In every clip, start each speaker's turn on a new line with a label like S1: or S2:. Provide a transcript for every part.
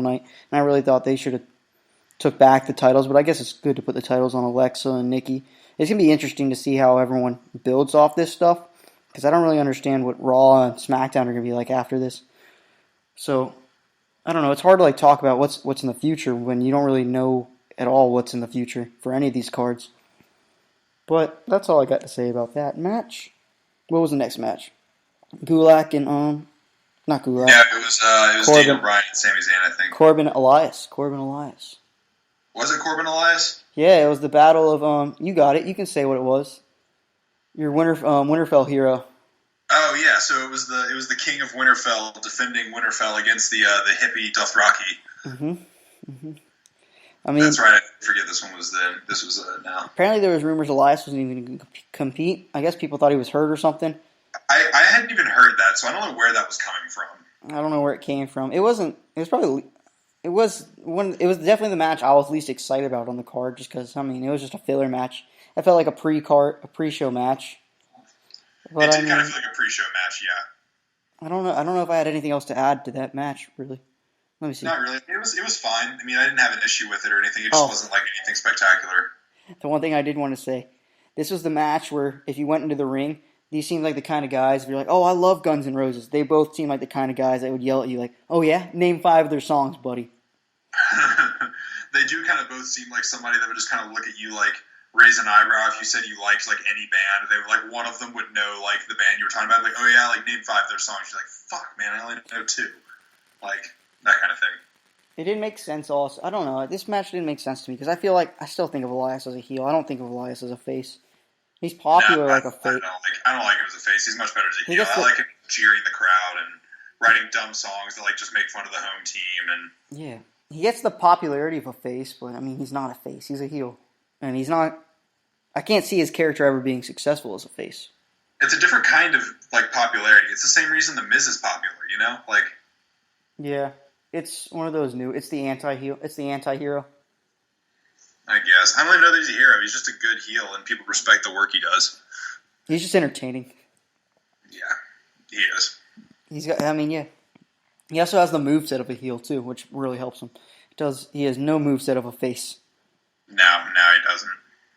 S1: night, and I really thought they should have took back the titles, but I guess it's good to put the titles on Alexa and Nikki. It's going to be interesting to see how everyone builds off this stuff, because I don't really understand what Raw and SmackDown are going to be like after this. So, I don't know. It's hard to talk about what's in the future when you don't really know at all what's in the future for any of these cards. But that's all I got to say about that match. What was the next match? Gulak and not Gulak.
S2: Yeah, it was Daniel Bryan and Sami Zayn, I think.
S1: Corbin Elias.
S2: Was it Corbin Elias?
S1: Yeah, it was the battle of you got it. You can say what it was. Your Winterfell hero.
S2: Oh yeah, so it was the King of Winterfell defending Winterfell against the hippie Dothraki. I mean, that's right. I forget this one was then. This was now.
S1: Apparently, there was rumors Elias wasn't even going to compete. I guess people thought he was hurt or something.
S2: I hadn't even heard that, so I don't know where that was coming from.
S1: I don't know where it came from. It was definitely the match I was least excited about on the card, just because it was just a filler match. I felt like a pre-show match.
S2: But it did kind of feel like a pre-show match, yeah.
S1: I don't know if I had anything else to add to that match, really. Let me see.
S2: Not really. It was fine. I mean, I didn't have an issue with it or anything. It just wasn't like anything spectacular.
S1: The one thing I did want to say, this was the match where if you went into the ring, these seemed like the kind of guys, if you're like, oh, I love Guns N' Roses. They both seem like the kind of guys that would yell at you like, oh yeah, name 5 of their songs, buddy.
S2: They do kind of both seem like somebody that would just kind of look at you like, raise an eyebrow if you said you liked like any band. They were like, one of them would know like the band you were talking about. Like, oh yeah, like name 5 of their songs. You're like, fuck, man, I only know 2. Like that kind of thing.
S1: It didn't make sense. Also, I don't know. This match didn't make sense to me because I feel like I still think of Elias as a heel. I don't think of Elias as a face. He's popular like a face.
S2: I don't like him as a face. He's much better as a heel. I like him cheering the crowd and writing dumb songs that like just make fun of the home team and.
S1: Yeah, he gets the popularity of a face, but I mean, he's not a face. He's a heel, and he's not. I can't see his character ever being successful as a face.
S2: It's a different kind of like popularity. It's the same reason the Miz is popular, you know? Like.
S1: Yeah, it's one of those new. It's the anti-heel. It's the anti-hero.
S2: I guess. I don't even know that he's a hero. He's just a good heel, and people respect the work he does.
S1: He's just entertaining.
S2: Yeah, he is.
S1: He's got. I mean, yeah. He also has the moveset of a heel too, which really helps him. He has no moveset of a face.
S2: No, he doesn't.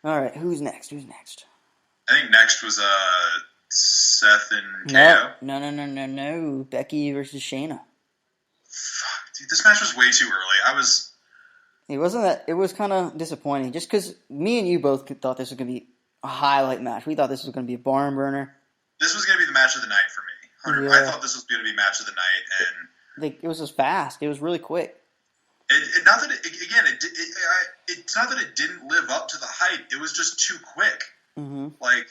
S1: All right, who's next?
S2: I think next was Seth and KO.
S1: No. Becky versus Shayna.
S2: Fuck, dude, this match was way too early.
S1: It was kind of disappointing, just because me and you both thought this was going to be a highlight match. We thought this was going to be a barn burner.
S2: This was going to be the match of the night for me. Yeah. I thought this was going to be match of the night, and
S1: it was just fast. It was really quick.
S2: It's not that it didn't live up to the hype. It was just too quick.
S1: Mm-hmm.
S2: Like,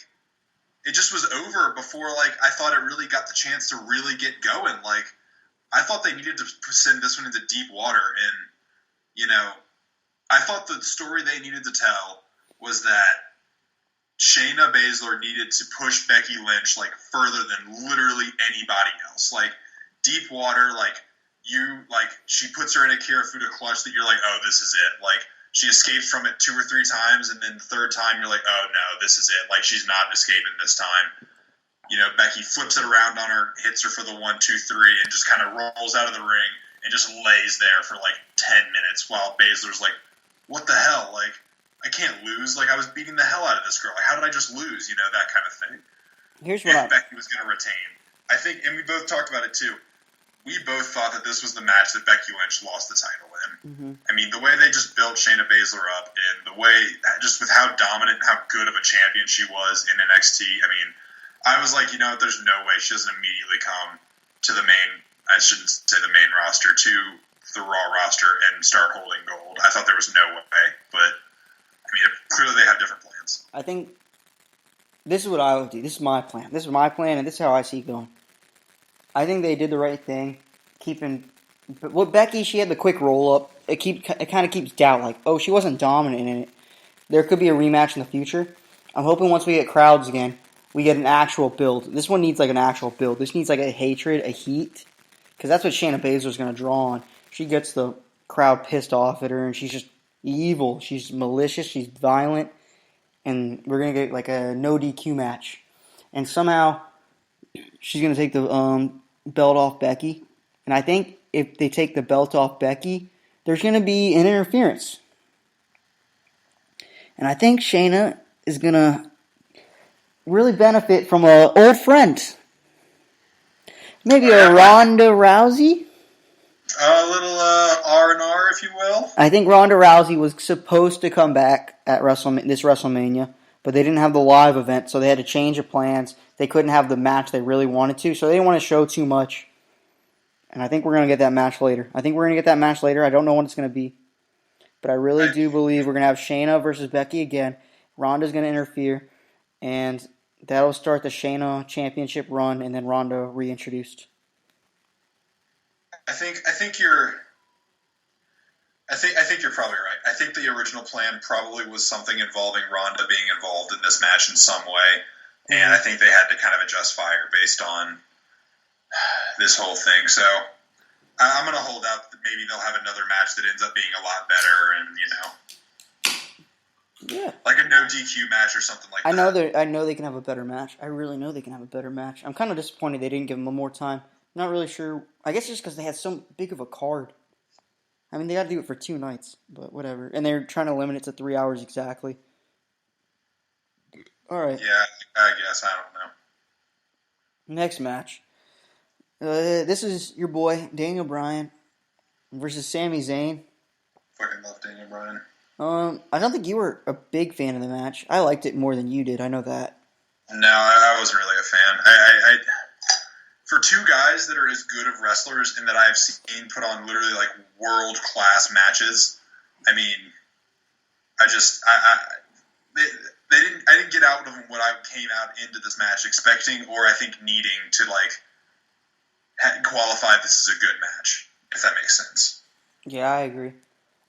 S2: it just was over before, like, I thought it really got the chance to really get going. Like, I thought they needed to send this one into deep water, and, you know, I thought the story they needed to tell was that Shayna Baszler needed to push Becky Lynch, like, further than literally anybody else. Like, deep water, she puts her in a Kirifuda clutch that you're like, oh, this is it. Like, she escapes from it 2 or 3 times, and then the third time you're like, oh, no, this is it. Like, she's not escaping this time. You know, Becky flips it around on her, hits her for the 1, 2, 3, and just kind of rolls out of the ring and just lays there for, like, 10 minutes while Baszler's like, what the hell? Like, I can't lose. Like, I was beating the hell out of this girl. Like, how did I just lose? You know, that kind of thing. If Becky was going to retain. I think, and we both talked about it, too. We both thought that this was the match that Becky Lynch lost the title in.
S1: Mm-hmm.
S2: I mean, the way they just built Shayna Baszler up and the way, just with how dominant and how good of a champion she was in NXT, I mean, I was like, you know, there's no way she doesn't immediately come to the main, I shouldn't say the main roster, to the Raw roster and start holding gold. I thought there was no way, but, I mean, clearly they have different plans.
S1: I think this is what I would do. This is my plan. And this is how I see it going. I think they did the right thing, but Becky, she had the quick roll up. It kind of keeps doubt, like, oh, she wasn't dominant in it. There could be a rematch in the future. I'm hoping once we get crowds again, we get an actual build. This one needs like an actual build. This needs like a hatred, a heat, because that's what Shayna Baszler's going to draw on. She gets the crowd pissed off at her, and she's just evil. She's malicious. She's violent, and we're going to get like a no DQ match. And somehow she's going to take the belt off Becky. And I think if they take the belt off Becky, there's going to be an interference. And I think Shayna is going to really benefit from an old friend. Maybe a Ronda Rousey?
S2: A little R&R, if you will.
S1: I think Ronda Rousey was supposed to come back at this WrestleMania, but they didn't have the live event, so they had to change the plans. They couldn't have the match they really wanted to, so they didn't want to show too much. And I think we're going to get that match later. I don't know when it's going to be. But I really do believe we're going to have Shayna versus Becky again. Ronda's going to interfere, and that'll start the Shayna championship run, and then Ronda reintroduced.
S2: I think you're probably right. I think the original plan probably was something involving Ronda being involved in this match in some way, and I think they had to kind of adjust fire based on this whole thing. So I'm going to hold out that maybe they'll have another match that ends up being a lot better, and
S1: Yeah.
S2: like a no DQ match or something like that.
S1: I know they can have a better match. I really know they can have a better match. I'm kind of disappointed they didn't give them more time. Not really sure. I guess just because they had so big of a card. I mean, they got to do it for 2 nights, but whatever. And they're trying to limit it to 3 hours exactly. All right.
S2: Yeah, I guess. I don't know.
S1: Next match. This is your boy, Daniel Bryan, versus Sami Zayn.
S2: Fucking love Daniel Bryan.
S1: I don't think you were a big fan of the match. I liked it more than you did. I know that.
S2: No, I wasn't really a fan. I for two guys that are as good of wrestlers and that I've seen put on literally like world class matches. I mean, I didn't get out of what I came out into this match expecting, or I think needing to like qualify this as a good match, if that makes sense.
S1: Yeah, I agree.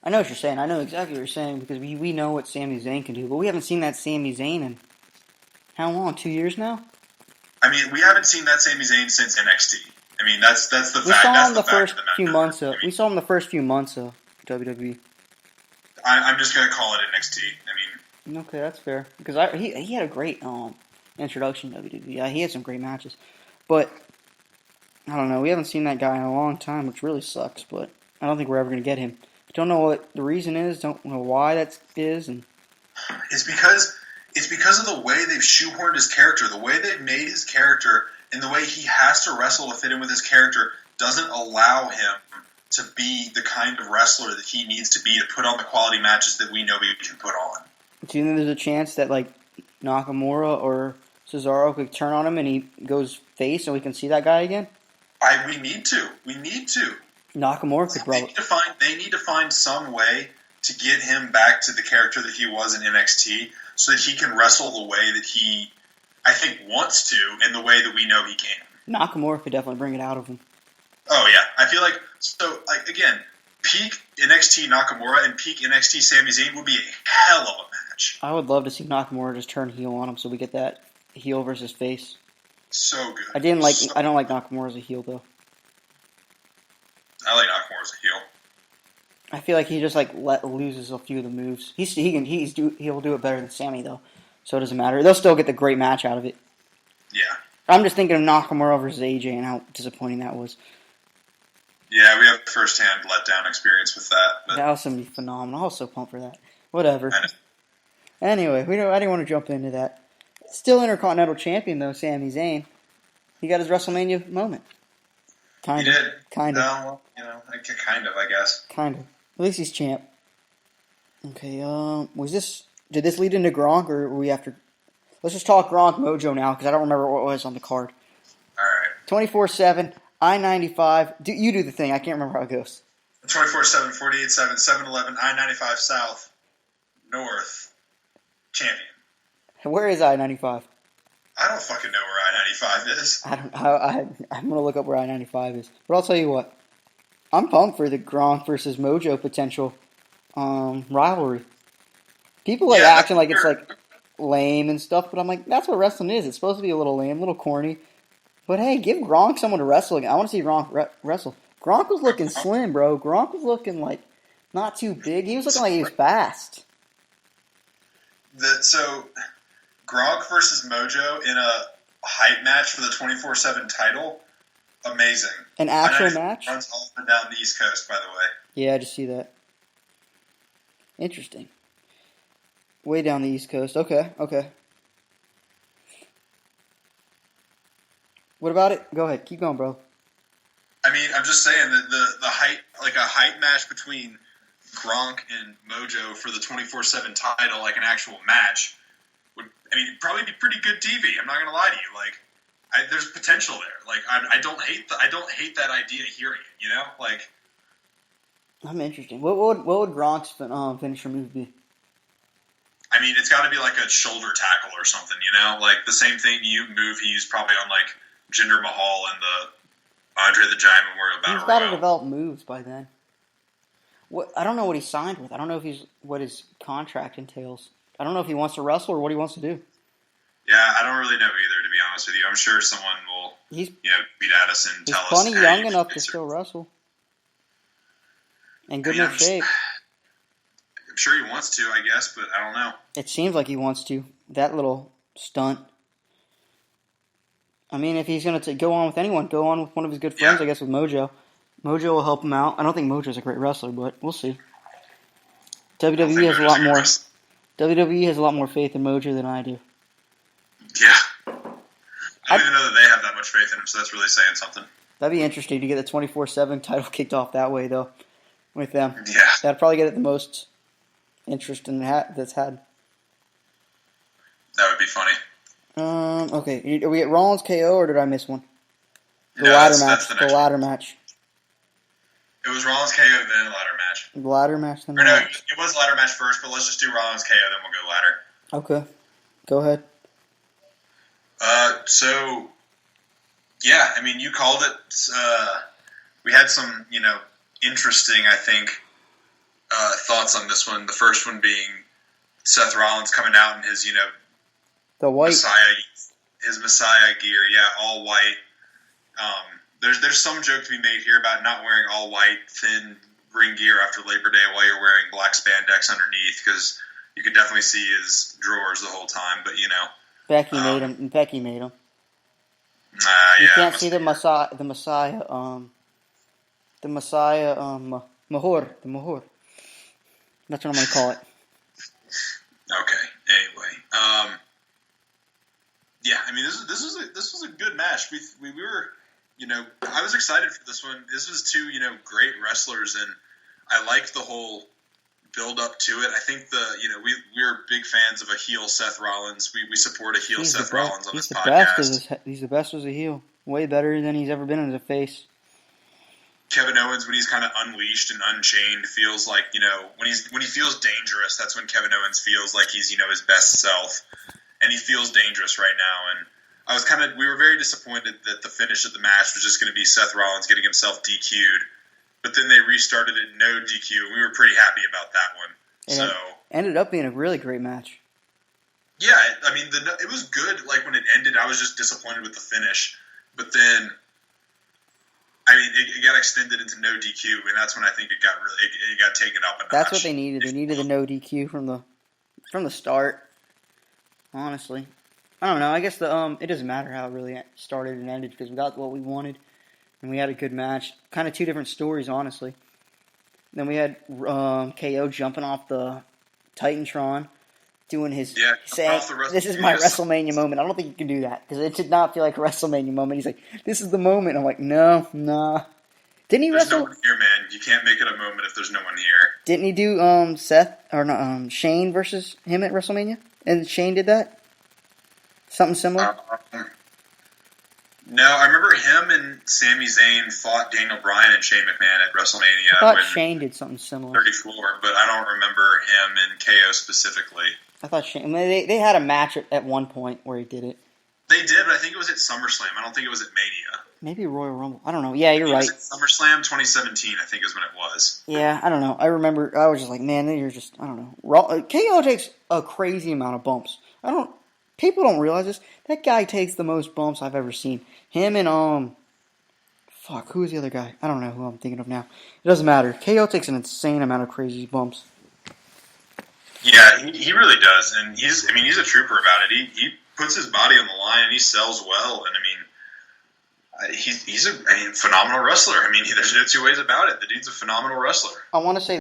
S1: I know what you're saying. I know exactly what you're saying because we know what Sami Zayn can do, but we haven't seen that Sami Zayn in how long? 2 years now?
S2: I mean, we haven't seen that Sami Zayn since NXT. I mean, that's the fact.
S1: We saw him
S2: the
S1: first few months of. We saw him the first few months of WWE.
S2: I'm just gonna call it NXT. I mean,
S1: okay, that's fair because he had a great introduction to WWE. Yeah, he had some great matches, but I don't know. We haven't seen that guy in a long time, which really sucks. But I don't think we're ever gonna get him. Don't know what the reason is. Don't know why that is, and
S2: it's because of the way they've shoehorned his character, the way they've made his character, and the way he has to wrestle to fit in with his character doesn't allow him to be the kind of wrestler that he needs to be to put on the quality matches that we know he can put on.
S1: Do you think there's a chance that like Nakamura or Cesaro could turn on him and he goes face and we can see that guy again?
S2: We need to.
S1: Nakamura could probably.
S2: They need to find some way to get him back to the character that he was in NXT so that he can wrestle the way that he, I think, wants to and the way that we know he can.
S1: Nakamura could definitely bring it out of him.
S2: Oh, yeah. I feel like, again, peak NXT Nakamura and peak NXT Sami Zayn would be a hell of a match.
S1: I would love to see Nakamura just turn heel on him so we get that heel versus face.
S2: So good.
S1: I don't like Nakamura as a heel, though.
S2: I like Nakamura as a heel.
S1: I feel like he just loses a few of the moves. He'll do it better than Sammy though, so it doesn't matter. They'll still get the great match out of it.
S2: Yeah.
S1: I'm just thinking of Nakamura versus AJ and how disappointing that was.
S2: Yeah, we have first-hand letdown experience with that. But
S1: that was something phenomenal. I was so pumped for that. Whatever. Anyway, I didn't want to jump into that. Still Intercontinental Champion though, Sami Zayn. He got his WrestleMania moment.
S2: He did.
S1: Kind of.
S2: No, kind of, I guess.
S1: Kind of. At least he's champ. Okay, did this lead into Gronk, or were we after... Let's just talk Gronk Mojo now, because I don't remember what was on the card.
S2: Alright.
S1: 24/7, I-95, you do the thing, I can't remember how it goes.
S2: 24/7, 48/7, 7-Eleven, I-95 South, North, champion.
S1: Where is I-95?
S2: I don't fucking know where I-95 is.
S1: I'm going to look up where I-95 is. But I'll tell you what. I'm pumped for the Gronk versus Mojo potential rivalry. People acting like it's like lame and stuff, but I'm like, that's what wrestling is. It's supposed to be a little lame, a little corny. But hey, give Gronk someone to wrestle again. I want to see Gronk wrestle. Gronk was looking slim, bro. Gronk was looking like not too big. He was looking like he was fast.
S2: So Gronk versus Mojo in a hype match for the 24/7 title amazing.
S1: An actual match?
S2: Runs all up and down the East Coast, by the way.
S1: Yeah, I just see that. Interesting. Way down the East Coast. Okay. What about it? Go ahead. Keep going, bro.
S2: I mean, I'm just saying that the height, like a height match between Gronk and Mojo for the 24/7 title, like an actual match, would, I mean, probably be pretty good TV. I'm not gonna lie to you. Like, there's potential there. Like, I don't hate that idea hearing it. You know, like.
S1: I'm interested. What would Gronk's finisher move be?
S2: I mean, it's got to be like a shoulder tackle or something. You know, like the same thing he used probably on like Jinder Mahal and the Andre the Giant Memorial Battle Royal.
S1: He's got to develop moves by then. I don't know what he signed with. I don't know what his contract entails. I don't know if he wants to wrestle or what he wants to do.
S2: Yeah, I don't really know either, to be honest with you. I'm sure someone will, beat at us and tell us.
S1: He's plenty young enough to still wrestle. And good enough shape.
S2: I'm sure he wants to, I guess, but I don't know.
S1: It seems like he wants to. That little stunt. I mean, if he's going to go on with anyone, go on with one of his good friends, I guess, with Mojo. Mojo will help him out. I don't think Mojo's a great wrestler, but we'll see. WWE has a lot more faith in Mojo than I do.
S2: Yeah. I don't even know that they have that much faith in him, so that's really saying something.
S1: That'd be interesting to get the 24/7 title kicked off that way, though, with them.
S2: Yeah.
S1: That'd probably get it the most interest in that's had.
S2: That would be funny.
S1: Okay. Are we at Rollins KO, or did I miss one? The ladder match.
S2: It was Rollins KO, then a ladder match.
S1: The ladder match, then
S2: it was ladder match first, but let's just do Rollins KO, then we'll go ladder.
S1: Okay. Go ahead.
S2: So, yeah, I mean, you called it. We had some, interesting, I think, thoughts on this one. The first one being Seth Rollins coming out in his,
S1: the white
S2: Messiah gear, all white. There's some joke to be made here about not wearing all white, thin ring gear after Labor Day while you're wearing black spandex underneath, because you could definitely see his drawers the whole time. But
S1: Becky made him. Becky made him. You can't see the Messiah. Mahor. The Mahor. That's what I'm going to call it.
S2: Okay. Anyway, yeah. I mean, this was a good match. We were, I was excited for this one. This was two, great wrestlers, and I liked the whole build up to it. I think we're big fans of a heel Seth Rollins. We support a heel Seth Rollins on this podcast.
S1: He's the best as a heel. Way better than he's ever been as a face.
S2: Kevin Owens, when he's kind of unleashed and unchained, feels like, when he feels dangerous, that's when Kevin Owens feels like he's, his best self. And he feels dangerous right now. And we were very disappointed that the finish of the match was just going to be Seth Rollins getting himself DQ'd. But then they restarted it no DQ, and we were pretty happy about that one.
S1: And it ended up being a really great match.
S2: Yeah, I mean, it was good. Like, when it ended, I was just disappointed with the finish. But then, I mean, it got extended into no DQ, and that's when I think it got taken up a notch.
S1: That's what they needed. They needed the no DQ from the start. Honestly, I don't know. I guess it doesn't matter how it really started and ended, because we got what we wanted, and we had a good match. Kind of two different stories, honestly. Then we had KO jumping off the Titantron, doing his saying, "This is my WrestleMania moment." I don't think you can do that, because it did not feel like a WrestleMania moment. He's like, "This is the moment." I'm like, "No, nah." Didn't he wrestle?
S2: There's no one here, man. You can't make it a moment if there's no one here.
S1: Didn't he do Shane versus him at WrestleMania? And Shane did that? Something similar?
S2: No, I remember him and Sami Zayn fought Daniel Bryan and Shane McMahon at WrestleMania.
S1: I thought Shane did something similar.
S2: 34, but I don't remember him and KO specifically.
S1: I thought Shane... They had a match at one point where he did it.
S2: They did, but I think it was at SummerSlam. I don't think it was at Mania.
S1: Maybe Royal Rumble. I don't know. Yeah, you're right.
S2: It was at SummerSlam 2017, I think is when it was.
S1: Yeah, I don't know. I remember... I was just like, man, you're just... I don't know. KO takes a crazy amount of bumps. People don't realize this. That guy takes the most bumps I've ever seen. Him and, who was the other guy? I don't know who I'm thinking of now. It doesn't matter. KO takes an insane amount of crazy bumps.
S2: Yeah, he really does. And he's a trooper about it. He puts his body on the line and he sells well. And, I mean, He's a phenomenal wrestler. I mean, there's no two ways about it. The dude's a phenomenal wrestler.
S1: I want to say